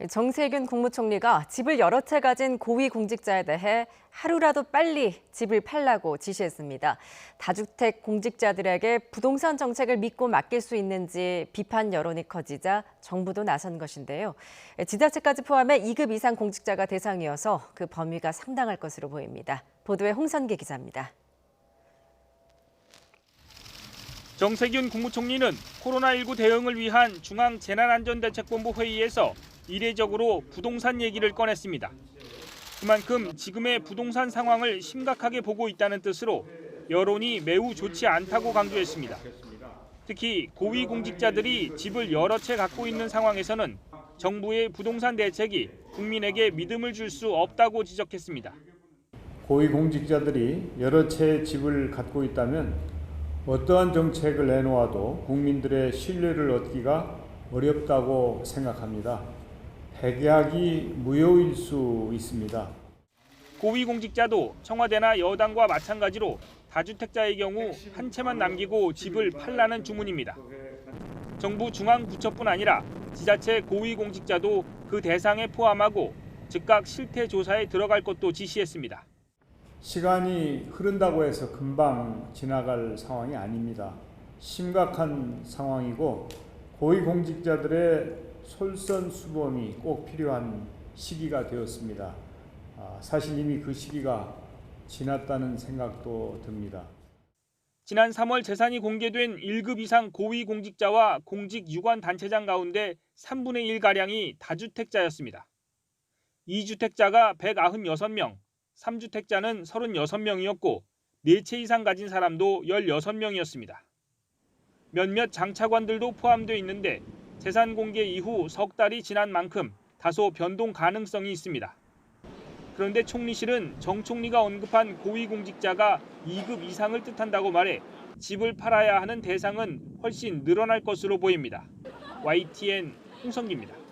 정세균 국무총리가 집을 여러 채 가진 고위공직자에 대해 하루라도 빨리 집을 팔라고 지시했습니다. 다주택 공직자들에게 부동산 정책을 믿고 맡길 수 있는지 비판 여론이 커지자 정부도 나선 것인데요. 지자체까지 포함해 2급 이상 공직자가 대상이어서 그 범위가 상당할 것으로 보입니다. 보도에 홍선기 기자입니다. 정세균 국무총리는 코로나19 대응을 위한 중앙재난안전대책본부 회의에서 이례적으로 부동산 얘기를 꺼냈습니다. 그만큼 지금의 부동산 상황을 심각하게 보고 있다는 뜻으로 여론이 매우 좋지 않다고 강조했습니다. 특히 고위공직자들이 집을 여러 채 갖고 있는 상황에서는 정부의 부동산 대책이 국민에게 믿음을 줄 수 없다고 지적했습니다. 고위공직자들이 여러 채 집을 갖고 있다면 어떠한 정책을 내놓아도 국민들의 신뢰를 얻기가 어렵다고 생각합니다. 백약이 무효일 수 있습니다. 고위공직자도 청와대나 여당과 마찬가지로 다주택자의 경우 한 채만 남기고 집을 팔라는 주문입니다. 정부 중앙부처뿐 아니라 지자체 고위공직자도 그 대상에 포함하고 즉각 실태 조사에 들어갈 것도 지시했습니다. 시간이 흐른다고 해서 금방 지나갈 상황이 아닙니다. 심각한 상황이고 고위공직자들의 솔선수범이 꼭 필요한 시기가 되었습니다. 사실 이미 그 시기가 지났다는 생각도 듭니다. 지난 3월 재산이 공개된 1급 이상 고위공직자와 공직 유관 단체장 가운데 3분의 1가량이 다주택자였습니다. 2주택자가 196명, 3주택자는 36명이었고 4채 이상 가진 사람도 16명이었습니다. 몇몇 장차관들도 포함되어 있는데 재산 공개 이후 석 달이 지난 만큼 다소 변동 가능성이 있습니다. 그런데 총리실은 정 총리가 언급한 고위공직자가 2급 이상을 뜻한다고 말해 집을 팔아야 하는 대상은 훨씬 늘어날 것으로 보입니다. YTN 홍성기입니다.